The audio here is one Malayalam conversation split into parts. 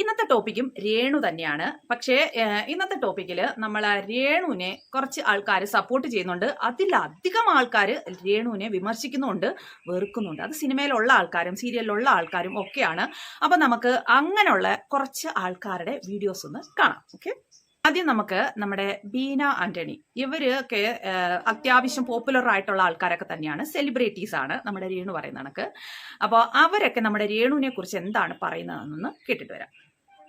ഇന്നത്തെ ടോപ്പിക്കും രേണു തന്നെയാണ്. പക്ഷേ ഇന്നത്തെ ടോപ്പിക്കിൽ നമ്മൾ രേണുവിനെ കുറച്ച് ആൾക്കാർ സപ്പോർട്ട് ചെയ്യുന്നുണ്ട്, അതിലധികം ആൾക്കാർ രേണുവിനെ വിമർശിക്കുന്നുണ്ട്, വെറുക്കുന്നുണ്ട്. അത് സിനിമയിലുള്ള ആൾക്കാരും സീരിയലിലുള്ള ആൾക്കാരും ഒക്കെയാണ്. അപ്പൊ നമുക്ക് അങ്ങനെയുള്ള കുറച്ച് ആൾക്കാരുടെ വീഡിയോസ് ഒന്ന് കാണാം. ഓക്കെ, ആദ്യം നമുക്ക് നമ്മുടെ ബീന ആന്റണി, ഇവരൊക്കെ അത്യാവശ്യം പോപ്പുലർ ആയിട്ടുള്ള ആൾക്കാരൊക്കെ തന്നെയാണ്, സെലിബ്രിറ്റീസ് ആണ് നമ്മുടെ രേണു പറയുന്ന കണക്ക്. അപ്പോൾ അവരൊക്കെ നമ്മുടെ രേണുവിനെ കുറിച്ച് എന്താണ് പറയുന്നതെന്നൊന്ന് കേട്ടിട്ട് വരാം.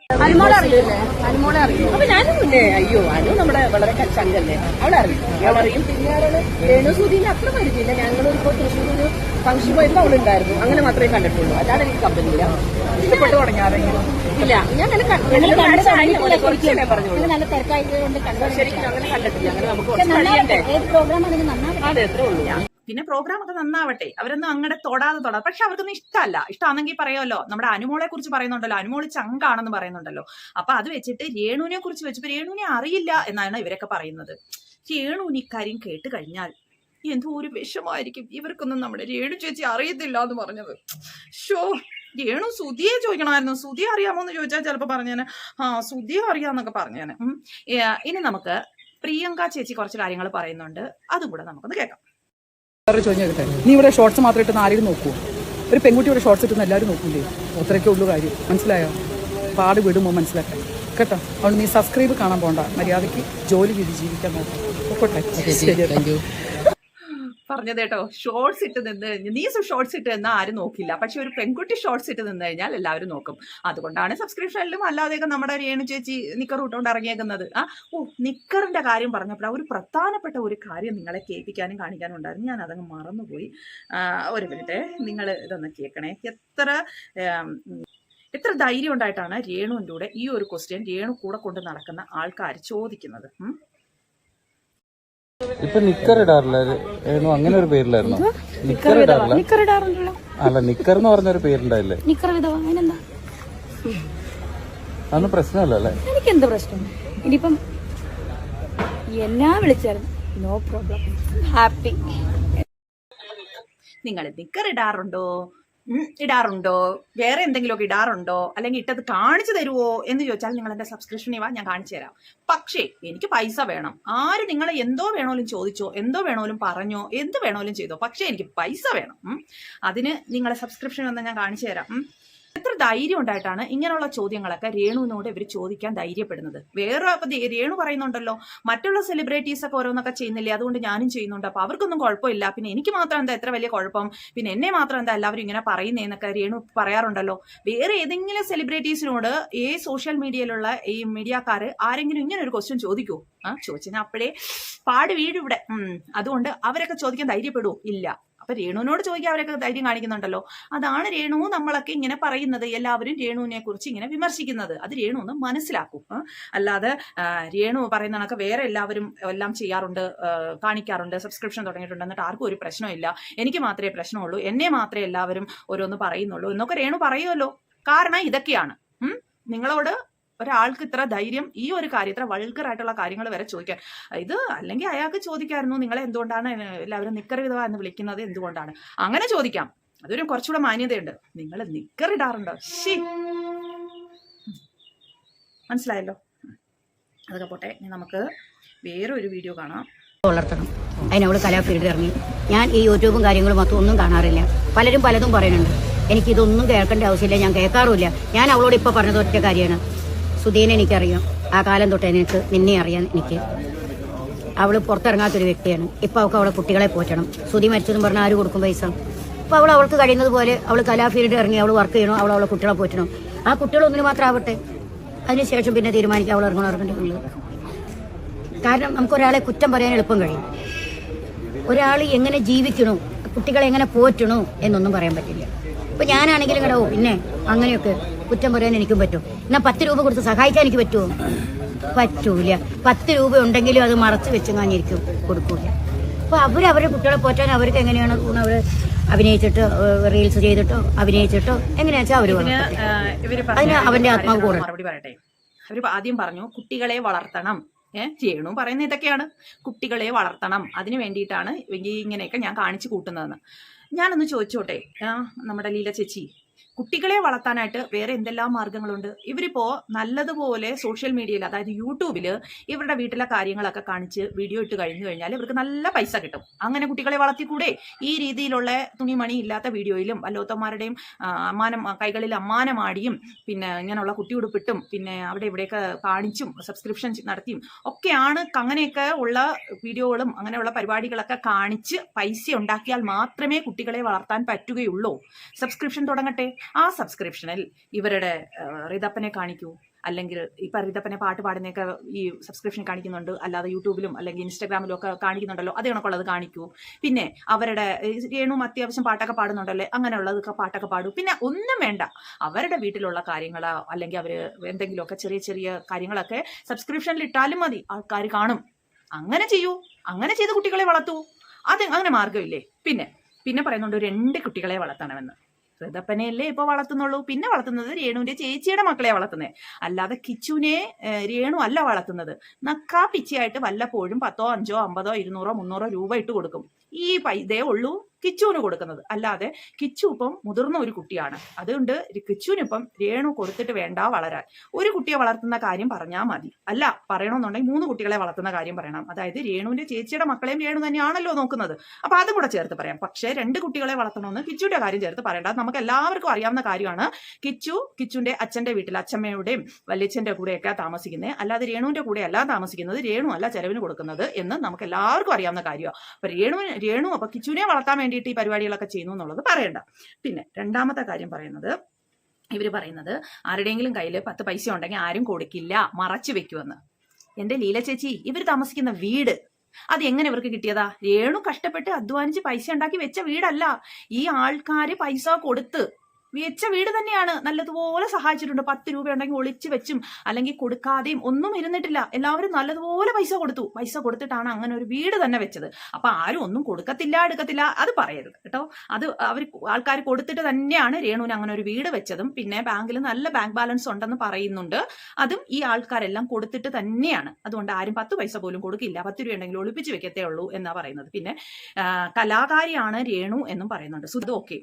അനുമോളെ അറിയില്ലേ? അനുമോളെ അറിയും. അപ്പൊ ഞാനും മുന്നേ അയ്യോ അനു നമ്മുടെ വളരെ ചങ്കല്ലേ, അവളെ അറിയും, അവളറിയും. പിന്നെ രേണു സുധീനെ അത്ര പരിചയമില്ല. ഞങ്ങളിപ്പോ തൃശ്ശൂർ ഒരു ഫംഗ്ഷൻ പോയപ്പോ അവളുണ്ടായിരുന്നു, അങ്ങനെ മാത്രമേ കണ്ടിട്ടുള്ളൂ. അല്ലാതെ എനിക്ക് കമ്പനിയില്ല. ഇഷ്ടപ്പെട്ടു തുടങ്ങി ആരെങ്കിലും ഇല്ല. ഞാൻ അങ്ങനെ നല്ല തിരക്കായതുകൊണ്ട് ശരിക്കും അങ്ങനെ കണ്ടിട്ടില്ല. അങ്ങനെ നമുക്ക് അതെ എത്രേ ഉള്ളൂ. പിന്നെ പ്രോഗ്രാം ഒക്കെ നന്നാവട്ടെ, അവരൊന്നും അങ്ങനെ തൊടാതെ പക്ഷെ അവർക്കൊന്നും ഇഷ്ടമല്ല. ഇഷ്ടമാണെങ്കിൽ പറയുമല്ലോ. നമ്മുടെ അനുമോളെ കുറിച്ച് പറയുന്നുണ്ടല്ലോ, അനുമോള് ചങ്കാണെന്ന് പറയുന്നുണ്ടല്ലോ. അപ്പൊ അത് വെച്ചിട്ട് രേണുവിനെ കുറിച്ച് വെച്ചപ്പോ രേണുവിനെ അറിയില്ല എന്നാണ് ഇവരൊക്കെ പറയുന്നത്. രേണുവിന് ഇക്കാര്യം കേട്ട് കഴിഞ്ഞാൽ എന്തോ ഒരു വിഷമായിരിക്കും. ഇവർക്കൊന്നും നമ്മുടെ രേണു ചേച്ചി അറിയത്തില്ല എന്ന് പറഞ്ഞത്. ഷോ, രേണു സുധിയെ ചോദിക്കണമായിരുന്നു. സുധിയെ അറിയാമോ എന്ന് ചോദിച്ചാൽ ചിലപ്പോൾ പറഞ്ഞേനെ സുധിയെ അറിയാന്നൊക്കെ പറഞ്ഞേനെ. ഇനി നമുക്ക് പ്രിയങ്ക ചേച്ചി കുറച്ച് കാര്യങ്ങൾ പറയുന്നുണ്ട്, അതും കൂടെ നമുക്കൊന്ന് കേൾക്കാം. ചോദിക്കട്ടെ, നീ ഇവിടെ ഷോർട്സ് മാത്രം ഇട്ടുന്ന ആരെങ്കിലും നോക്കൂ? ഒരു പെൺകുട്ടി ഇവിടെ ഷോർട്സ് ഇട്ടുന്ന എല്ലാവരും നോക്കൂലേ? അത്രയ്ക്കേ ഉള്ളൂ കാര്യം. മനസ്സിലായോ? പാട് വിടുമ്പോൾ മനസ്സിലാക്കാൻ കേട്ടോ. അതുകൊണ്ട് നീ സബ്സ്ക്രൈബ് കാണാൻ പോകണ്ട, മര്യാദയ്ക്ക് ജോലി ചെയ്ത് ജീവിക്കാൻ നോക്കാം. ഒക്കട്ടെ, പറഞ്ഞത് കേട്ടോ. ഷോർട്സ് ഇട്ട് നിന്ന് കഴിഞ്ഞാൽ നീ ഷോർട്സ് ഇട്ട് നിന്നാൽ ആരും നോക്കില്ല, പക്ഷെ ഒരു പെൺകുട്ടി ഷോർട്സ് ഇട്ട് നിന്ന് കഴിഞ്ഞാൽ എല്ലാവരും നോക്കും. അതുകൊണ്ടാണ് സബ്സ്ക്രിപ്ഷനിലും അല്ലാതെയൊക്കെ നമ്മുടെ രേണു ചേച്ചി നിക്കർ ഇട്ടുകൊണ്ട് ഇറങ്ങിയേക്കുന്നത്. നിക്കറിന്റെ കാര്യം പറഞ്ഞപ്പോൾ ഒരു പ്രധാനപ്പെട്ട ഒരു കാര്യം നിങ്ങളെ കേൾപ്പിക്കാനും കാണിക്കാനും ഉണ്ടായിരുന്നു. ഞാൻ അതങ്ങ് മറന്നുപോയി. ഒരു മിനിറ്റ്, നിങ്ങൾ ഇതൊന്ന് കേൾക്കണേ. എത്ര ധൈര്യം ഉണ്ടായിട്ടാണ് രേണുവിൻ്റെ കൂടെ ഈ ഒരു ക്വസ്റ്റ്യൻ രേണു കൂടെ കൊണ്ട് നടക്കുന്ന ആൾക്കാർ ചോദിക്കുന്നത്. ഇപ്പൊ നിക്കർ ഇടാറില്ല അങ്ങനെ ഒരു പേരിലായിരുന്നു. നിക്കർ ഇടാറില്ല. അല്ല, നിക്കർ എന്ന് പറഞ്ഞൊരു പേരുണ്ടായില്ലേ? അതൊന്നും പ്രശ്നമല്ല അല്ലേ? എനിക്ക് എന്ത് പ്രശ്നം? ഇനിയിപ്പം എന്നാ വിളിച്ചായിരുന്നു നോ പ്രോബ്ലം, ഹാപ്പി. നിങ്ങൾ നിക്കർ ഇടാറുണ്ടോ വേറെ എന്തെങ്കിലുമൊക്കെ ഇടാറുണ്ടോ, അല്ലെങ്കിൽ ഇട്ടത് കാണിച്ചു തരുമോ എന്ന് ചോദിച്ചാൽ നിങ്ങൾ എന്റെ സബ്സ്ക്രിപ്ഷനിൽ വാ, ഞാൻ കാണിച്ചു തരാം. പക്ഷേ എനിക്ക് പൈസ വേണം. ആര് നിങ്ങളെ എന്തോ വേണോലും ചോദിച്ചോ, എന്തോ വേണോലും പറഞ്ഞോ, എന്ത് വേണോലും ചെയ്തോ, പക്ഷേ എനിക്ക് പൈസ വേണം. അതിന് നിങ്ങളെ സബ്സ്ക്രിപ്ഷൻ വന്നാൽ ഞാൻ കാണിച്ചു തരാം. എത്ര ധൈര്യം ഉണ്ടായിട്ടാണ് ഇങ്ങനെയുള്ള ചോദ്യങ്ങളൊക്കെ രേണുവിനോട് ഇവർ ചോദിക്കാൻ ധൈര്യപ്പെടുന്നത്. വേറെ രേണു പറയുന്നുണ്ടല്ലോ, മറ്റുള്ള സെലിബ്രിറ്റീസ് ഒക്കെ ഓരോന്നൊക്കെ ചെയ്യുന്നില്ലേ, അതുകൊണ്ട് ഞാനും ചെയ്യുന്നുണ്ട്, അപ്പൊ അവർക്കൊന്നും കുഴപ്പമില്ല, പിന്നെ എനിക്ക് മാത്രം എന്താ എത്ര വലിയ കുഴപ്പം, പിന്നെ എന്നെ മാത്രം എന്താ എല്ലാവരും ഇങ്ങനെ പറയുന്നതെന്നൊക്കെ രേണു പറയാറുണ്ടല്ലോ. വേറെ ഏതെങ്കിലും സെലിബ്രിറ്റീസിനോട് ഈ സോഷ്യൽ മീഡിയയിലുള്ള ഈ മീഡിയക്കാർ ആരെങ്കിലും ഇങ്ങനെ ഒരു ക്വസ്റ്റ്യൻ ചോദിക്കൂ? ചോദിച്ചാൽ അപ്പോഴേ പാട് വീഴും ഇവിടെ. അതുകൊണ്ട് അവരൊക്കെ ചോദിക്കാൻ ധൈര്യപ്പെടുവോ? ഇല്ല. അപ്പൊ രേണുവിനോട് ചോദിക്കാൻ അവരൊക്കെ ധൈര്യം കാണിക്കുന്നുണ്ടല്ലോ. അതാണ് രേണു നമ്മളൊക്കെ ഇങ്ങനെ പറയുന്നത്, എല്ലാവരും രേണുവിനെ കുറിച്ച് ഇങ്ങനെ വിമർശിക്കുന്നത്. അത് രേണു ഒന്ന് മനസ്സിലാക്കും. അല്ലാതെ രേണു പറയുന്ന കണക്ക് വേറെ എല്ലാവരും എല്ലാം ചെയ്യാറുണ്ട്, കാണിക്കാറുണ്ട്, സബ്സ്ക്രിപ്ഷൻ തുടങ്ങിയിട്ടുണ്ട്, എന്നിട്ട് ആർക്കും ഒരു പ്രശ്നമില്ല, എനിക്ക് മാത്രമേ പ്രശ്നമുള്ളൂ, എന്നെ മാത്രമേ എല്ലാവരും ഓരോന്ന് പറയുന്നുള്ളൂ എന്നൊക്കെ രേണു പറയുമല്ലോ. കാരണം ഇതൊക്കെയാണ്. നിങ്ങളോട് ഒരാൾക്ക് ഇത്ര ധൈര്യം ഈ ഒരു കാര്യം, ഇത്ര വൾഗറായിട്ടുള്ള കാര്യങ്ങൾ വരെ ചോദിക്കാൻ. ഇത് അല്ലെങ്കിൽ അയാൾക്ക് ചോദിക്കായിരുന്നു, നിങ്ങളെ എന്തുകൊണ്ടാണ് എല്ലാവരും നിക്കർ വിധവ എന്ന് വിളിക്കുന്നത്, എന്തുകൊണ്ടാണ് അങ്ങനെ ചോദിക്കാം. അതൊരു കുറച്ചുകൂടെ മാന്യതയുണ്ട്. നിങ്ങൾ നിക്കർ ഇടാറുണ്ടോ? മനസ്സിലായല്ലോ. അതൊക്കെ പോട്ടെ, നമുക്ക് വേറൊരു വീഡിയോ കാണാം. വളർത്തണം, അതിനവള് കലാപീരീഡ് ഇറങ്ങി. ഞാൻ ഈ യൂട്യൂബും കാര്യങ്ങളും മൊത്തം ഒന്നും കാണാറില്ല. പലരും പലതും പറയുന്നുണ്ട്, എനിക്കിതൊന്നും കേൾക്കേണ്ട ആവശ്യമില്ല, ഞാൻ കേൾക്കാറുമില്ല. ഞാൻ അവളോട് ഇപ്പോൾ പറഞ്ഞത് ഒറ്റ കാര്യമാണ്, സുധീനെ എനിക്കറിയാം, ആ കാലം തൊട്ട് എനിക്ക് നിന്നെ അറിയാം. എനിക്ക് അവൾ പുറത്തിറങ്ങാത്തൊരു വ്യക്തിയാണ്. ഇപ്പം അവൾക്ക് കുട്ടികളെ പോറ്റണം. സുധി മരിച്ചെന്ന് പറഞ്ഞാൽ ആര് കൊടുക്കും പൈസ? അപ്പോൾ അവൾക്ക് കഴിയുന്നത് പോലെ അവൾ കലാഫീൽഡ് ഇറങ്ങി അവൾ വർക്ക് ചെയ്യണം, അവളെ കുട്ടികളെ പോറ്റണം. ആ കുട്ടികളൊന്നിന് മാത്രം ആവട്ടെ, അതിനുശേഷം പിന്നെ തീരുമാനിക്കാം അവൾ ഇറങ്ങേണ്ടതുള്ളത്. കാരണം നമുക്കൊരാളെ കുറ്റം പറയാൻ എളുപ്പം കഴിയും. ഒരാൾ എങ്ങനെ ജീവിക്കണോ, കുട്ടികളെ എങ്ങനെ പോറ്റണോ എന്നൊന്നും പറയാൻ പറ്റില്ല. ഇപ്പം ഞാനാണെങ്കിലും കേട്ടോ, പിന്നെ അങ്ങനെയൊക്കെ കുറ്റം പറയാൻ എനിക്കും പറ്റും. എന്നാൽ 10 രൂപ കൊടുത്ത് സഹായിക്കാൻ എനിക്ക് പറ്റുമോ? പറ്റൂല. 10 രൂപ ഉണ്ടെങ്കിലും അത് മറച്ച് വെച്ചെങ്ങാനിരിക്കും, കൊടുക്കൂല. അപ്പോൾ അവരവരുടെ കുട്ടികളെ പോറ്റാൻ അവർക്ക് എങ്ങനെയാണ് അവർ അഭിനയിച്ചിട്ടോ റീൽസ് ചെയ്തിട്ടോ അഭിനയിച്ചിട്ടോ എങ്ങനെയാ വെച്ചാൽ അവർ അതിന് അവന്റെ ആത്മാവ് കൂടെ മറുപടി പറയട്ടെ. അവർ ആദ്യം പറഞ്ഞു കുട്ടികളെ വളർത്തണം. രേണു പറയുന്ന ഇതൊക്കെയാണ്, കുട്ടികളെ വളർത്തണം, അതിന് വേണ്ടിയിട്ടാണ് ഇങ്ങനെയൊക്കെ ഞാൻ കാണിച്ചു കൂട്ടുന്നതെന്ന്. ഞാനൊന്ന് ചോദിച്ചോട്ടെ, നമ്മുടെ ലീല ചേച്ചി, കുട്ടികളെ വളർത്താനായിട്ട് വേറെ എന്തെല്ലാം മാർഗങ്ങളുണ്ട്. ഇവരിപ്പോ നല്ലതുപോലെ സോഷ്യൽ മീഡിയയിൽ, അതായത് യൂട്യൂബില് ഇവരുടെ വീട്ടിലെ കാര്യങ്ങളൊക്കെ കാണിച്ച് വീഡിയോ ഇട്ട് കഴിഞ്ഞാൽ ഇവർക്ക് നല്ല പൈസ കിട്ടും. അങ്ങനെ കുട്ടികളെ വളർത്തിക്കൂടെ? ഈ രീതിയിലുള്ള തുണിമണി ഇല്ലാത്ത വീഡിയോയിലും വല്ലോത്തന്മാരുടെയും കൈകളിൽ അമ്മാനമാടിയും പിന്നെ ഇങ്ങനെയുള്ള കുട്ടിയുടുപ്പിട്ടും പിന്നെ അവിടെ ഇവിടെയൊക്കെ കാണിച്ചും സബ്സ്ക്രിപ്ഷൻ നടത്തിയും ഒക്കെയാണ് അങ്ങനെയൊക്കെ ഉള്ള വീഡിയോകളും അങ്ങനെയുള്ള പരിപാടികളൊക്കെ കാണിച്ച് പൈസ ഉണ്ടാക്കിയാൽ മാത്രമേ കുട്ടികളെ വളർത്താൻ പറ്റുകയുള്ളൂ. സബ്സ്ക്രിപ്ഷൻ തുടങ്ങട്ടെ. ആ സബ്സ്ക്രിപ്ഷനിൽ ഇവരുടെ റിതപ്പനെ കാണിക്കൂ, അല്ലെങ്കിൽ ഇപ്പം റിതപ്പനെ പാട്ട് പാടുന്നതൊക്കെ ഈ സബ്സ്ക്രിപ്ഷൻ കാണിക്കുന്നുണ്ട്, അല്ലാതെ യൂട്യൂബിലും അല്ലെങ്കിൽ ഇൻസ്റ്റാഗ്രാമിലും ഒക്കെ കാണിക്കുന്നുണ്ടല്ലോ, അത് കണക്കുള്ളത് കാണിക്കൂ. പിന്നെ അവരുടെ രേണുവും അത്യാവശ്യം പാട്ടൊക്കെ പാടുന്നുണ്ടല്ലേ, അങ്ങനെയുള്ളതൊക്കെ പാട്ടൊക്കെ പാടൂ. പിന്നെ ഒന്നും വേണ്ട, അവരുടെ വീട്ടിലുള്ള കാര്യങ്ങളോ അല്ലെങ്കിൽ അവർ എന്തെങ്കിലുമൊക്കെ ചെറിയ ചെറിയ കാര്യങ്ങളൊക്കെ സബ്സ്ക്രിപ്ഷനിൽ ഇട്ടാലും മതി, ആൾക്കാർ കാണും. അങ്ങനെ ചെയ്യൂ, അങ്ങനെ ചെയ്ത് കുട്ടികളെ വളർത്തൂ. അത് അങ്ങനെ മാർഗമില്ലേ? പിന്നെ പറയുന്നുണ്ട് 2 കുട്ടികളെ വളർത്തണമെന്ന്. ഋതപ്പനെയല്ലേ ഇപ്പൊ വളർത്തുന്നുള്ളൂ. പിന്നെ വളർത്തുന്നത് രേണുവിന്റെ ചേച്ചിയുടെ മക്കളെ വളർത്തുന്നത്, അല്ലാതെ കിച്ചുവിനെ രേണു അല്ല വളർത്തുന്നത്. നക്കാ പിച്ചയായിട്ട് വല്ലപ്പോഴും 10, 5, 50, 200, 300 രൂപ ഇട്ട് കൊടുക്കും. ഈ ഇതേ ഉള്ളൂ കിച്ചുവിന് കൊടുക്കുന്നത്. അല്ലാതെ കിച്ചു ഇപ്പം മുതിർന്ന ഒരു കുട്ടിയാണ്, അതുകൊണ്ട് കിച്ചുവിനിപ്പം രേണു കൊടുത്തിട്ട് വേണ്ട വളരാൻ. ഒരു കുട്ടിയെ വളർത്തുന്ന കാര്യം പറഞ്ഞാൽ മതി. അല്ല പറയണമെന്നുണ്ടെങ്കിൽ 3 കുട്ടികളെ വളർത്തുന്ന കാര്യം പറയണം. അതായത് രേണുവിന്റെ ചേച്ചിയുടെ മക്കളെയും രേണു തന്നെയാണല്ലോ നോക്കുന്നത്. അപ്പൊ അതും കൂടെ ചേർത്ത് പറയാം. പക്ഷേ 2 കുട്ടികളെ വളർത്തണമെന്ന് കിച്ചുവിന്റെ കാര്യം ചേർത്ത് പറയേണ്ട. നമുക്ക് എല്ലാവർക്കും അറിയാവുന്ന കാര്യമാണ്. കിച്ചുവിന്റെ അച്ഛന്റെ വീട്ടിൽ അച്ഛമ്മയുടെയും വല്യച്ഛന്റെ കൂടെയൊക്കെ താമസിക്കുന്നത്, അല്ലാതെ രേണുവിന്റെ കൂടെ അല്ല താമസിക്കുന്നത്. രേണു അല്ല ചെലവിന് കൊടുക്കുന്നത് എന്ന് നമുക്ക് എല്ലാവർക്കും അറിയാവുന്ന കാര്യമാണ്. അപ്പൊ രേണു അപ്പൊ കിച്ചുവിനെ വളർത്താൻ വേണ്ടിയിട്ട് ഈ പരിപാടികളൊക്കെ ചെയ്യുന്നു എന്നുള്ളത് പറയണ്ട. പിന്നെ രണ്ടാമത്തെ കാര്യം പറയുന്നത്, ഇവര് പറയുന്നത് ആരുടെയെങ്കിലും കയ്യിൽ 10 പൈസ ഉണ്ടെങ്കിൽ ആരും കൊടുക്കില്ല, മറച്ചു വെക്കുമെന്ന്. എന്റെ ലീല ചേച്ചി, ഇവർ താമസിക്കുന്ന വീട് അത് എങ്ങനെ ഇവർക്ക് കിട്ടിയതാ? രേണു കഷ്ടപ്പെട്ട് അധ്വാനിച്ച് പൈസ ഉണ്ടാക്കി വെച്ച വീടല്ല. ഈ ആൾക്കാര് പൈസ കൊടുത്ത് വെച്ച വീട് തന്നെയാണ്. നല്ലതുപോലെ സഹായിച്ചിട്ടുണ്ട്. 10 രൂപ ഉണ്ടെങ്കിൽ ഒളിച്ചു വെച്ചും അല്ലെങ്കിൽ കൊടുക്കാതെയും ഒന്നും ഇരുന്നിട്ടില്ല. എല്ലാവരും നല്ലതുപോലെ പൈസ കൊടുത്തു. പൈസ കൊടുത്തിട്ടാണ് അങ്ങനെ ഒരു വീട് തന്നെ വെച്ചത്. അപ്പൊ ആരും ഒന്നും കൊടുക്കത്തില്ല എടുക്കത്തില്ല അത് പറയരുത് കേട്ടോ. അത് ആൾക്കാർ കൊടുത്തിട്ട് തന്നെയാണ് രേണുവിന് അങ്ങനെ ഒരു വീട് വെച്ചതും. പിന്നെ ബാങ്കിൽ നല്ല ബാങ്ക് ബാലൻസ് ഉണ്ടെന്ന് പറയുന്നുണ്ട്. അതും ഈ ആൾക്കാരെല്ലാം കൊടുത്തിട്ട് തന്നെയാണ്. അതുകൊണ്ട് ആരും 10 പൈസ പോലും കൊടുക്കില്ല. 10 രൂപ ഉണ്ടെങ്കിൽ ഒളിപ്പിച്ച് വെക്കത്തേ ഉള്ളൂ എന്നാ പറയുന്നത്. പിന്നെ കലാകാരിയാണ് രേണു എന്നും പറയുന്നുണ്ട്. സുധ ഓക്കെ,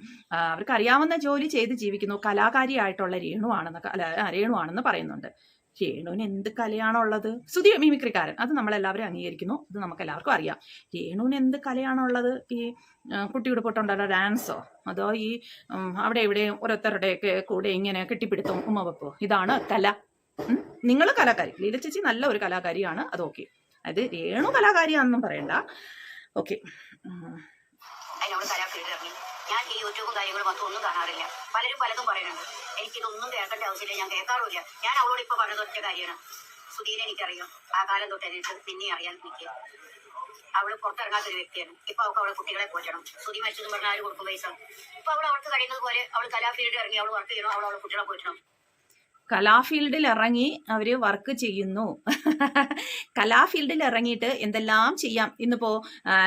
അവർക്ക് അറിയാവുന്ന ജോലി ചെയ്ത് ജീവിക്കുന്നു. കലാകാരിയായിട്ടുള്ള രേണുവാണെന്ന് പറയുന്നുണ്ട്. രേണുവിന് എന്ത് കലയാണുള്ളത്? സുധി മിമിക്രിക്കാരൻ, അത് നമ്മളെല്ലാവരും അംഗീകരിക്കുന്നു. ഇത് നമുക്ക് എല്ലാവർക്കും അറിയാം. രേണുവിന് എന്ത് കലയാണുള്ളത്? ഈ കുട്ടിയുടെ പൊട്ടുണ്ടല്ലോ ഡാൻസോ, അതോ ഈ അവിടെ ഇവിടെ ഓരോരുത്തരുടെയൊക്കെ കൂടെ ഇങ്ങനെ കെട്ടിപ്പിടുത്തും ഉമ്മവെപ്പോ, ഇതാണ് കല. നിങ്ങൾ കലാകാരി, ലീല ചേച്ചി നല്ല ഒരു കലാകാരിയാണ്, അത് ഓക്കെ. അത് രേണു കലാകാരിയാണെന്നും പറയണ്ട. ഓക്കെ. ഞാൻ ഈ യൂട്യൂബും കാര്യങ്ങളും മൊത്തം ഒന്നും കാണാറില്ല. പലരും പലതും പറയുന്നുണ്ട്. എനിക്കിതൊന്നും കേൾക്കേണ്ട ആവശ്യമില്ല, ഞാൻ കേൾക്കാറുമില്ല. ഞാൻ അവളോട് ഇപ്പൊ പറഞ്ഞത് ഒറ്റ കാര്യമാണ്. സുധീനെ എനിക്കറിയാം, ആ കാലം തൊട്ട് എനിക്ക് പിന്നെ അറിയാൻ എനിക്ക്. അവള് പുറത്തിറങ്ങാത്തൊരു വ്യക്തിയാണ്. ഇപ്പൊ അവളെ കുട്ടികളെ പോറ്റണം. സുധി മരിച്ചതും പറഞ്ഞാൽ ആര് കൊടുക്കും പൈസ? ഇപ്പൊ അവൾക്ക് കഴിയുന്നത് പോലെ അവൾ കലാഫീൽഡിൽ ഇറങ്ങി അവൾ വർക്ക് ചെയ്യണം, അവളെ കുട്ടികളെ പോറ്റണം. കലാഫീൽഡിൽ ഇറങ്ങി അവര് വർക്ക് ചെയ്യുന്നു. കലാഫീൽഡിൽ ഇറങ്ങിയിട്ട് എന്തെല്ലാം ചെയ്യാം. ഇന്നിപ്പോ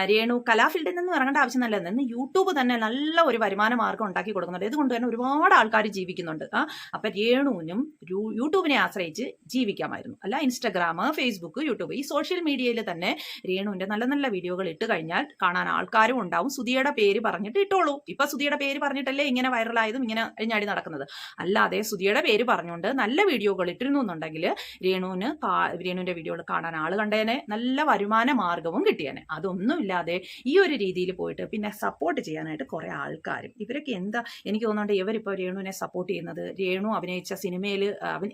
രേണു കലാഫീൽഡിൽ നിന്ന് ഇറങ്ങേണ്ട ആവശ്യമല്ല, ഇന്ന് യൂട്യൂബ് തന്നെ നല്ല ഒരു വരുമാന മാർഗം ഉണ്ടാക്കി കൊടുക്കുന്നുണ്ട്. ഇതുകൊണ്ട് തന്നെ ഒരുപാട് ആൾക്കാർ ജീവിക്കുന്നുണ്ട്. അപ്പൊ രേണുവിനും യൂട്യൂബിനെ ആശ്രയിച്ച് ജീവിക്കാമായിരുന്നു. അല്ല ഇൻസ്റ്റഗ്രാം, ഫേസ്ബുക്ക്, യൂട്യൂബ്, ഈ സോഷ്യൽ മീഡിയയിൽ തന്നെ രേണുവിന്റെ നല്ല നല്ല വീഡിയോകൾ ഇട്ട് കഴിഞ്ഞാൽ കാണാൻ ആൾക്കാരും ഉണ്ടാവും. സുധിയുടെ പേര് പറഞ്ഞിട്ട് ഇട്ടോളൂ. ഇപ്പൊ സുധിയുടെ പേര് പറഞ്ഞിട്ടല്ലേ ഇങ്ങനെ വൈറലായതും ഇങ്ങനെ അഴിഞ്ഞാടി നടക്കുന്നത്. അല്ലാതെ സുധിയുടെ പേര് പറഞ്ഞുകൊണ്ട് നല്ല വീഡിയോകൾ ഇട്ടിരുന്നു എന്നുണ്ടെങ്കിൽ രേണുവിന്റെ വീഡിയോകൾ കാണാൻ ആള് കണ്ടേനെ, നല്ല വരുമാന മാർഗവും കിട്ടിയേനെ. അതൊന്നുമില്ലാതെ ഈ ഒരു രീതിയിൽ പോയിട്ട് പിന്നെ സപ്പോർട്ട് ചെയ്യാനായിട്ട് കുറെ ആൾക്കാരും ഇവരൊക്കെ എന്താ എനിക്ക് തോന്നുന്നുണ്ട്. ഇവരിപ്പോ രേണുവിനെ സപ്പോർട്ട് ചെയ്യുന്നത് രേണു അഭിനയിച്ച സിനിമയിൽ,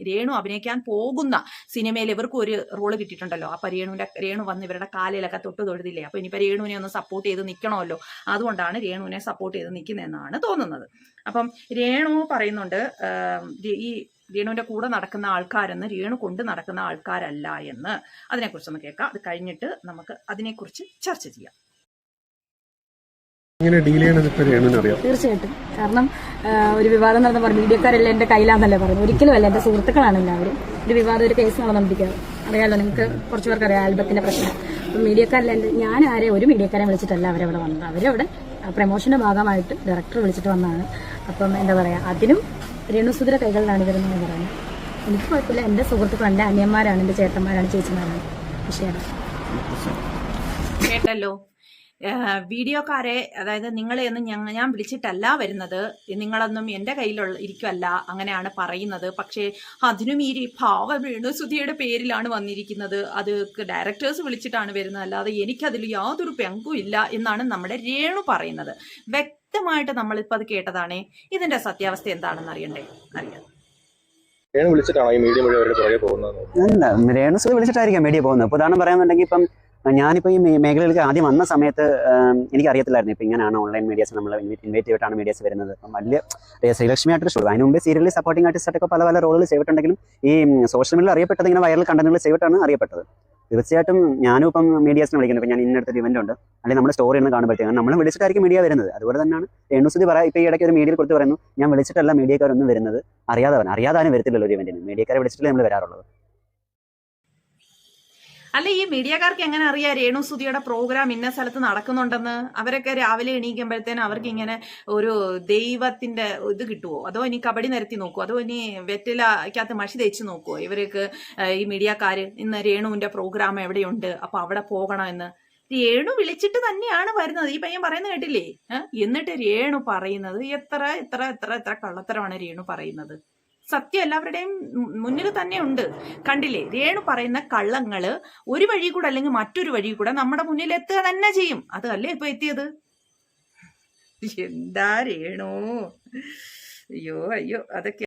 രേണു അഭിനയിക്കാൻ പോകുന്ന സിനിമയിൽ ഇവർക്ക് ഒരു റോള് കിട്ടിയിട്ടുണ്ടല്ലോ. അപ്പൊ രേണു വന്ന് ഇവരുടെ കാലിലൊക്കെ തൊഴുതില്ലേ. അപ്പൊ ഇനിയിപ്പോ രേണുവിനെ ഒന്ന് സപ്പോർട്ട് ചെയ്ത് നിൽക്കണമല്ലോ, അതുകൊണ്ടാണ് രേണുവിനെ സപ്പോർട്ട് ചെയ്ത് നിൽക്കുന്നതെന്നാണ് തോന്നുന്നത്. അപ്പം രേണു പറയുന്നുണ്ട് ഈ രേണുവിന്റെ കൂടെ നടക്കുന്ന ആൾക്കാരെന്ന് രേണു കൊണ്ട് നടക്കുന്ന ആൾക്കാരല്ല എന്ന്. അതിനെക്കുറിച്ചൊന്ന് കേൾക്കാം. അത് കഴിഞ്ഞിട്ട് നമുക്ക് അതിനെക്കുറിച്ച് ചർച്ച ചെയ്യാം. തീർച്ചയായിട്ടും. കാരണം ഒരു വിവാദം നടന്ന മീഡിയക്കാരെല്ലാം എന്റെ കയ്യിലാന്നല്ലേ പറയുന്നത്. ഒരിക്കലും അല്ല, എന്റെ സുഹൃത്തുക്കളാണ് എല്ലാവരും. ഒരു വിവാദം, ഒരു കേസ് നടന്നുകൊണ്ടിരിക്കുക. അറിയാലോ, നിങ്ങൾക്ക് കുറച്ച് പേർക്ക് അറിയാം ആൽബത്തിന്റെ പ്രശ്നം. അപ്പം മീഡിയക്കാരെല്ലാം, ഞാൻ ഒരു മീഡിയക്കാരെ വിളിച്ചിട്ടല്ല അവരവിടെ വന്നത്. അവരവിടെ പ്രമോഷന്റെ ഭാഗമായിട്ട് ഡയറക്ടർ വിളിച്ചിട്ട് വന്നതാണ്. അപ്പം എന്താ പറയാ, അതിനും രേണുസുധയുടെ കൈകളിലാണ് വരുന്നത് പറയുന്നത്. എനിക്ക് കുഴപ്പമില്ല. എന്റെ സുഹൃത്തുക്കൾ, എന്റെ അനിയന്മാരാണ്, എന്റെ ചേട്ടന്മാരാണ്, ചേച്ചിമാരാണ്. വിഷയം കേട്ടല്ലോ. വീഡിയോക്കാരെ, അതായത് നിങ്ങളെയൊന്നും ഞാൻ വിളിച്ചിട്ടല്ല വരുന്നത്, നിങ്ങളൊന്നും എൻ്റെ കയ്യിലുള്ള ഇരിക്കുമല്ല, അങ്ങനെയാണ് പറയുന്നത്. പക്ഷേ അതിനും ഈ പാവ രേണുസുധിയുടെ പേരിലാണ് വന്നിരിക്കുന്നത്. അത് ഡയറക്ടേഴ്സ് വിളിച്ചിട്ടാണ് വരുന്നത്, അല്ലാതെ എനിക്കതിൽ യാതൊരു പങ്കും ഇല്ല എന്നാണ് നമ്മുടെ രേണു പറയുന്നത്. വ്യക്തമായിട്ട് നമ്മളിപ്പോൾ അത് കേട്ടതാണേ. ഇതിൻ്റെ സത്യാവസ്ഥ എന്താണെന്ന് അറിയണ്ടേ? അറിയാം. വിളിച്ചിട്ടാണോ ഈ മീഡിയ മുഴുവൻ അവരുടെ പുറകെ പോകുന്നത്? അല്ല, രേണുസുധി വിളിച്ചിട്ടായിരിക്കാം മീഡിയ പോകുന്നത്. ഇപ്പോൾ ഉദാഹരണം പറയാന്നുണ്ടെങ്കിൽ ഇപ്പം ഞാനിപ്പോൾ ഈ മേഖലയിലേക്ക് ആദ്യം വന്ന സമയത്ത് എനിക്കറിയത്തില്ലായിരുന്നു ഇപ്പം ഇങ്ങനെയാണ് ഓൺലൈൻ മീഡിയസ് നമ്മൾ ഇൻവൈറ്റ് ചെയ്തിട്ടാണ് മീഡിയസ് വരുന്നത്. അപ്പം വലിയ ശ്രീലക്ഷ്മി ആയിട്ടൊരു ഷോ, അതിന് മുമ്പ് സീരിയലിൽ സപ്പോർട്ടിംഗ് ആർട്ടിസ്റ്റായിട്ടൊക്കെ പല പല റോളുകൾ ചെയ്തിട്ടുണ്ടെങ്കിലും ഈ സോഷ്യൽ മീഡിയയിൽ അറിയപ്പെട്ടത് ഇങ്ങനെ വൈറൽ കണ്ടന്റുകൾ ചെയ്തിട്ടാണ് അറിയപ്പെട്ടത്. തീർച്ചയായിട്ടും ഞാനും ഇപ്പം മീഡിയാസിനെ വിളിക്കുന്നത്. ഇപ്പം ഞാൻ ഇന്നടുത്തൊരു ഇവന്റ് ഉണ്ട്, അല്ലെങ്കിൽ നമ്മുടെ സ്റ്റോറി ഒന്ന് കാണുമ്പോഴത്തേക്കും നമ്മൾ വിളിച്ചിട്ടായിരിക്കും മീഡിയ വരുന്നത്. അതുപോലെ തന്നെയാണ് രേണുസുധി പറയാം. ഇപ്പോൾ ഈ ഇടയ്ക്ക് ഒരു മീഡിയയിൽ കൊടുത്ത് പറയുന്നു, ഞാൻ വിളിച്ചിട്ടല്ല മീഡിയക്കാരൊന്നും വരുന്നത്, അറിയാതാരും വരത്തില്ലല്ലോ ഒരു ഇവന്റിന്, മീഡിയക്കാരെ വിളിച്ചിട്ടല്ലേ നമ്മൾ വരാറുള്ളത്. അല്ല, ഈ മീഡിയക്കാർക്ക് എങ്ങനെ അറിയാം രേണുസുധിയുടെ പ്രോഗ്രാം ഇന്ന സ്ഥലത്ത് നടക്കുന്നുണ്ടെന്ന്? അവരൊക്കെ രാവിലെ എണീക്കുമ്പോഴത്തേനും അവർക്ക് ഇങ്ങനെ ഒരു ദൈവത്തിന്റെ ഇത് കിട്ടുമോ? അതോ ഇനി കബഡി നിരത്തി നോക്കുമോ? അതോ ഇനി വെറ്റിലക്കകത്ത് മഷി തേച്ച് നോക്കുമോ? ഇവർക്ക് ഈ മീഡിയക്കാർ ഇന്ന് രേണുവിന്റെ പ്രോഗ്രാം എവിടെയുണ്ട്, അപ്പൊ അവിടെ പോകണമെന്ന് രേണു വിളിച്ചിട്ട് തന്നെയാണ് വരുന്നത്. ഈ പയ്യൻ പറയുന്നത് കേട്ടില്ലേ? എന്നിട്ട് രേണു പറയുന്നത് എത്ര എത്ര എത്ര എത്ര കള്ളത്തരമാണ് രേണു പറയുന്നത്. സത്യം എല്ലാവരുടെയും മുന്നിൽ തന്നെ ഉണ്ട്. കണ്ടില്ലേ, രേണു പറയുന്ന കള്ളങ്ങള് ഒരു വഴി കൂടെ അല്ലെങ്കിൽ മറ്റൊരു വഴി കൂടെ നമ്മുടെ മുന്നിൽ എത്തുക തന്നെ ചെയ്യും. അതല്ലേ ഇപ്പൊ എത്തിയത്? എന്താ രേണു, അയ്യോ അയ്യോ. അതൊക്കെ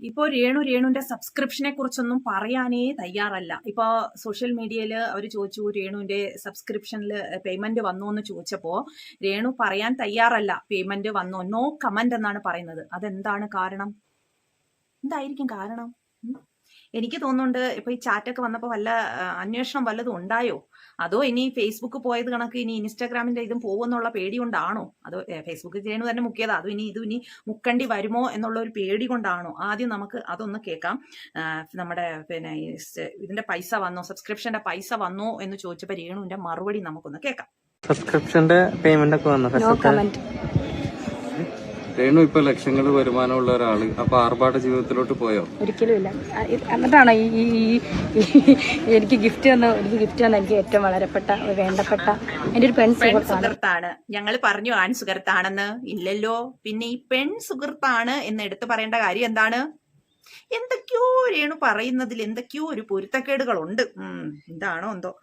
ഇപ്പോൾ രേണുവിന്റെ സബ്സ്ക്രിപ്ഷനെ കുറിച്ചൊന്നും പറയാനേ തയ്യാറല്ല. ഇപ്പോൾ സോഷ്യൽ മീഡിയയിൽ അവർ ചോദിച്ചു രേണുവിന്റെ സബ്സ്ക്രിപ്ഷനിൽ പേയ്മെന്റ് വന്നു എന്ന് ചോദിച്ചപ്പോൾ രേണു പറയാൻ തയ്യാറല്ല. പേയ്മെന്റ് വന്നോ, നോ കമന്റ് എന്നാണ് പറയുന്നത്. അതെന്താണ് കാരണം? എന്തായിരിക്കും കാരണം? എനിക്ക് തോന്നുന്നുണ്ട് ഇപ്പൊ ഈ ചാറ്റൊക്കെ വന്നപ്പോൾ വല്ല അന്വേഷണം വല്ലതും ഉണ്ടായോ? അതോ ഇനി ഫേസ്ബുക്ക് പോയത് കണക്ക് ഇനി ഇൻസ്റ്റാഗ്രാമിന്റെ ഇതും പോകുമെന്നുള്ള പേടി കൊണ്ടാണോ? അതോ ഫേസ്ബുക്ക് രേണു തന്നെ മുക്കിയതാ, അതും ഇനി മുക്കണ്ടി വരുമോ എന്നുള്ള ഒരു പേടി കൊണ്ടാണോ? ആദ്യം നമുക്ക് അതൊന്ന് കേൾക്കാം. നമ്മുടെ പിന്നെ ഇതിന്റെ പൈസ വന്നോ, സബ്സ്ക്രിപ്ഷന്റെ പൈസ വന്നോ എന്ന് ചോദിച്ചപ്പോൾ രേണുവിന്റെ മറുപടി നമുക്കൊന്ന് കേൾക്കാം. സബ്സ്ക്രിപ്ഷന്റെ പേയ്മെന്റ് ഒക്കെ വന്നു. രേണു ഇപ്പൊ ലക്ഷങ്ങൾ വരുമാനമുള്ള ഒരാള്, അപ്പൊ ആർഭാട ജീവിതത്തിലോട്ട് പോയോ? ഒരിക്കലും ഇല്ല. എന്നിട്ടാണ് എനിക്ക് ഗിഫ്റ്റ് തന്ന എനിക്ക് ഏറ്റവും വളരെപ്പെട്ട വേണ്ടപ്പെട്ട എൻ്റെ ഒരു പെൺ സുഹൃത്താണ്. ഞങ്ങൾ പറഞ്ഞു ആൺ സുഹൃത്താണെന്ന്. ഇല്ലല്ലോ. പിന്നെ ഈ പെൺ സുഹൃത്താണ് എന്ന് എടുത്തു പറയേണ്ട കാര്യം എന്താണ്? എന്തൊക്കെയോ രേണു പറയുന്നതിൽ എന്തൊക്കെയോ ഒരു പൊരുത്തക്കേടുകളുണ്ട്. എന്താണോ എന്തോ,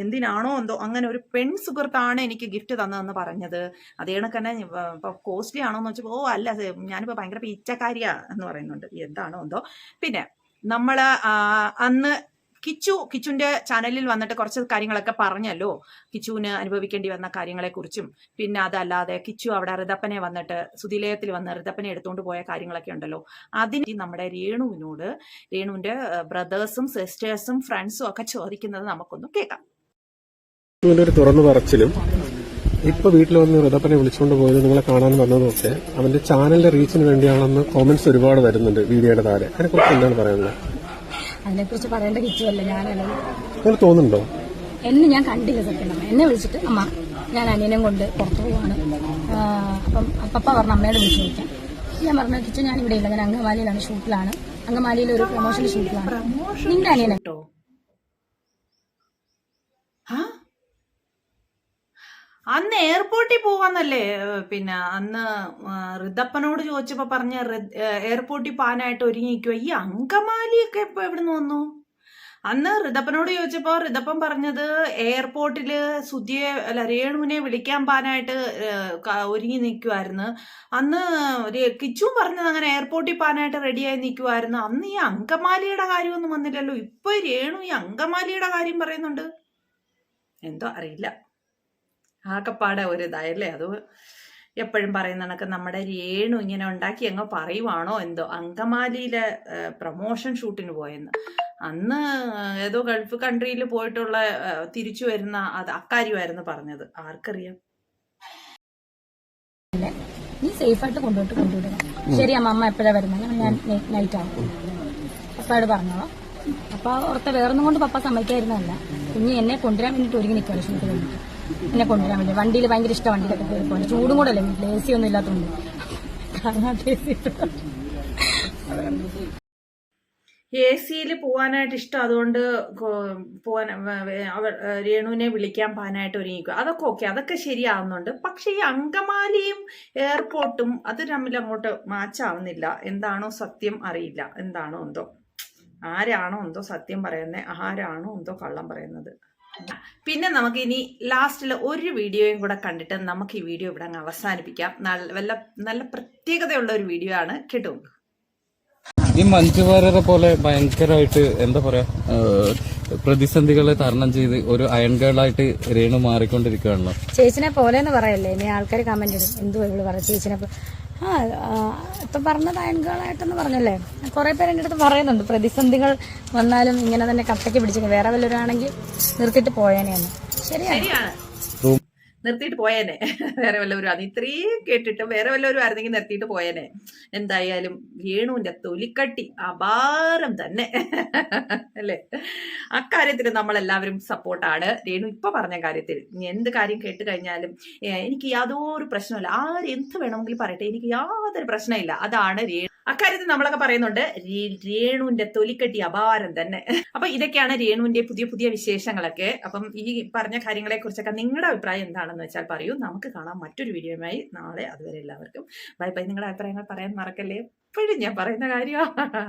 എന്തിനാണോ എന്തോ അങ്ങനെ ഒരു പെൺ സുഹൃത്താണ് എനിക്ക് ഗിഫ്റ്റ് തന്നതെന്ന് പറഞ്ഞത്. അതേ കണക്ക് തന്നെ ഇപ്പൊ കോസ്റ്റ്ലി ആണോന്ന് വെച്ചപ്പോ അല്ല, ഞാനിപ്പോ ഭയങ്കര പിച്ചക്കാരിയാ എന്ന് പറയുന്നുണ്ട്. എന്താണോ എന്തോ. പിന്നെ നമ്മള് അന്ന് കിച്ചുവിന്റെ ചാനലിൽ വന്നിട്ട് കുറച്ച് കാര്യങ്ങളൊക്കെ പറഞ്ഞല്ലോ, കിച്ചുവിന് അനുഭവിക്കേണ്ടി വന്ന കാര്യങ്ങളെക്കുറിച്ചും. പിന്നെ അതല്ലാതെ കിച്ചു അവിടെ ഋതപ്പനെ വന്നിട്ട് സുധിലയത്തിൽ വന്ന് ഋതപ്പനെ എടുത്തുകൊണ്ട് പോയ കാര്യങ്ങളൊക്കെ ഉണ്ടല്ലോ. അതിന് നമ്മുടെ രേണുവിന്റെ ബ്രദേഴ്സും സിസ്റ്റേഴ്സും ഫ്രണ്ട്സും ഒക്കെ ചോദിക്കുന്നത് നമുക്കൊന്ന് കേൾക്കാം. ഒരു തുറന്നു പറച്ചിലും ഇപ്പൊ വീട്ടിൽ വന്ന് ഋതപ്പനെ വിളിച്ചുകൊണ്ട് പോയത് നിങ്ങളെ കാണാൻ വന്നതൊക്കെ അവന്റെ ചാനലിന്റെ റീച്ചിന് വേണ്ടിയാണെന്ന് കോമന്റ്സ് ഒരുപാട് വരുന്നുണ്ട് വീഡിയോയുടെ താഴെ. അതിനെക്കുറിച്ച് എന്താണ് പറയാനുള്ളത്? അതിനെക്കുറിച്ച് പറയേണ്ട കിച്ചുവല്ല, ഞാനല്ല. നിങ്ങൾക്ക് തോന്നുന്നുണ്ടോ? എന്നെ ഞാൻ കണ്ടില്ല സത്യം. എന്നെ വിളിച്ചിട്ട് അമ്മ ഞാൻ അനിയനും കൊണ്ട് പുറത്തു പോവാണ്, അപ്പം പപ്പ പറഞ്ഞ അമ്മയോട് വിളിച്ചു ചോദിക്കാം. ഞാൻ പറഞ്ഞു കിച്ചു ഞാൻ ഇവിടെ ഇല്ല, ഞാൻ അങ്കമാലിയിലാണ്, ഷൂട്ടിലാണ്, അങ്കമാലിയിൽ ഒരു പ്രൊമോഷൻ ഷൂട്ടിലാണ്. നിന്റെ അനിയനെ കേട്ടോ. അന്ന് എയർപോർട്ടിൽ പോവാന്നല്ലേ? പിന്നെ അന്ന് ഋതപ്പനോട് ചോദിച്ചപ്പോ പറഞ്ഞ എയർപോർട്ടിൽ പോകാനായിട്ട് ഒരുങ്ങിയിരിക്കുവോ. ഈ അങ്കമാലിയൊക്കെ ഇപ്പൊ എവിടുന്ന് വന്നു? അന്ന് ഋതപ്പനോട് ചോദിച്ചപ്പോ ഋതപ്പൻ പറഞ്ഞത് എയർപോർട്ടില് രേണുവിനെ വിളിക്കാൻ പോകാനായിട്ട് ഒരുങ്ങി നിൽക്കുമായിരുന്നു. അന്ന് കിച്ചു പറഞ്ഞത് അങ്ങനെ എയർപോർട്ടിൽ പോകാനായിട്ട് റെഡിയായി നിൽക്കുമായിരുന്നു. അന്ന് ഈ അങ്കമാലിയുടെ കാര്യമൊന്നും വന്നില്ലല്ലോ. ഇപ്പൊ രേണു ഈ അങ്കമാലിയുടെ കാര്യം പറയുന്നുണ്ട്. എന്തോ അറിയില്ല, ആകപ്പാടെ ഒരു ഇതായല്ലേ. അത് എപ്പോഴും പറയുന്ന കണക്ക് നമ്മുടെ രേണു ഇങ്ങനെ ഉണ്ടാക്കി അങ്ങ് പറയുവാണോ എന്തോ. അങ്കമാലിയിലെ പ്രൊമോഷൻ ഷൂട്ടിന് പോയെന്ന് അന്ന് ഏതോ ഗൾഫ് കൺട്രിയിൽ പോയിട്ടുള്ള തിരിച്ചു വരുന്ന അക്കാര്യമായിരുന്നു പറഞ്ഞത്. ആർക്കറിയാം? നീ സേഫായിട്ട് കൊണ്ടുവിടണം. ശരി അമ്മ എപ്പോഴാ വരുന്നത്? ഞാൻ നൈറ്റ് ആവും, പപ്പയോട് പറഞ്ഞോളാം. പപ്പ ഓർത്ത വേറൊന്നും കൊണ്ട് പപ്പ സമ്മതിക്കായിരുന്നല്ല, കുഞ്ഞ് എന്നെ കൊണ്ടുവരാൻ വേണ്ടിട്ട് ഒരുങ്ങി നിൽക്കുകയാണ് ഷൂട്ട് കഴിഞ്ഞിട്ട്. എന്നെ കൊണ്ടുവരാൻ വേണ്ടി വണ്ടിയിൽ ഭയങ്കര ഇഷ്ടം, വണ്ടിയിലൊക്കെ കയറി പോകണം. ചൂടും കൂടെ അല്ലേ വീട്ടിൽ, AC ഒന്നും ഇല്ലാത്തതുകൊണ്ട്. AC-യിൽ പോകാനായിട്ട് ഇഷ്ടം, അതുകൊണ്ട് പോകാൻ രേണുവിനെ വിളിക്കാൻ പോകാനായിട്ട് ഒരുങ്ങിക്കുക. അതൊക്കെ ഓക്കെ, അതൊക്കെ ശരിയാവുന്നുണ്ട്. പക്ഷെ ഈ അങ്കമാലിയും എയർപോർട്ടും അത് തമ്മിൽ അങ്ങോട്ട് മാച്ചാവുന്നില്ല. എന്താണോ സത്യം അറിയില്ല, എന്താണോ എന്തോ, ആരാണോ എന്തോ സത്യം പറയുന്നത്, ആരാണോ എന്തോ കള്ളം പറയുന്നത്. പിന്നെ നമുക്ക് ഇനി ലാസ്റ്റിൽ ഒരു വീഡിയോയും കൂടെ കണ്ടിട്ട് നമുക്ക് ഈ വീഡിയോ ഇവിടെ അങ്ങ് അവസാനിപ്പിക്കാം. നല്ല പ്രത്യേകതയുള്ള ഒരു വീഡിയോ ആണ്, കേട്ടോ. ഈ മഞ്ജു വാര്യരെ പോലെ ഭയങ്കരമായിട്ട് എന്താ പറയാ പ്രതിസന്ധികളെ തരണം ചെയ്ത് ഒരു അയൺ ഗേളായിട്ട് രേണു മാറിക്കൊണ്ടിരിക്കുകയാണല്ലോ. ചേച്ചിനെ പോലെ എന്ന് പറയല്ലേ, ഇനി ആൾക്കാർ കമന്റ് ഇടും എന്തോ ഇവള് പറ ചേച്ചിനെ ഇപ്പൊ പറഞ്ഞത് അയൺകളായിട്ടെന്ന് പറഞ്ഞല്ലേ. കുറെ പേര് എൻ്റെ അടുത്ത് പറയുന്നുണ്ട് പ്രതിസന്ധികൾ വന്നാലും ഇങ്ങനെ തന്നെ കട്ടയ്ക്ക് പിടിച്ചു, വേറെ വല്ലവരാണെങ്കിൽ നിർത്തിയിട്ട് പോയേനെയാണ്. ശരിയാണ്, നിർത്തിയിട്ട് പോയേനെ. വേറെ വല്ലവരും അത് ഇത്രയും കേട്ടിട്ട് വേറെ വല്ലവരും ആയിരുന്നെങ്കിൽ നിർത്തിയിട്ട് പോയേനെ. എന്തായാലും രേണുവിന്റെ തൊലിക്കട്ടി അപാരം തന്നെ അല്ലേ. അക്കാര്യത്തിൽ നമ്മളെല്ലാവരും സപ്പോർട്ടാണ്. രേണു ഇപ്പൊ പറഞ്ഞ കാര്യത്തിൽ എന്ത് കാര്യം കേട്ട് കഴിഞ്ഞാലും എനിക്ക് യാതൊരു പ്രശ്നമില്ല, ആരെന്ത് വേണമെങ്കിലും പറയട്ടെ, എനിക്ക് യാതൊരു പ്രശ്നമില്ല. അതാണ് രേണു. അക്കാര്യത്തിൽ നമ്മളൊക്കെ പറയുന്നുണ്ട് രേണുവിന്റെ തൊലിക്കട്ടി അപാരം തന്നെ. അപ്പൊ ഇതൊക്കെയാണ് രേണുവിന്റെ പുതിയ പുതിയ വിശേഷങ്ങളൊക്കെ. അപ്പം ഈ പറഞ്ഞ കാര്യങ്ങളെ കുറിച്ചൊക്കെ നിങ്ങളുടെ അഭിപ്രായം എന്താണെന്ന് വെച്ചാൽ പറയൂ. നമുക്ക് കാണാം മറ്റൊരു വീഡിയോയുമായി നാളെ. അതുവരെ എല്ലാവർക്കും ബൈ ബൈ. നിങ്ങളുടെ അഭിപ്രായങ്ങൾ പറയാൻ മറക്കല്ലേ, എപ്പോഴും ഞാൻ പറയുന്ന കാര്യമാണ്.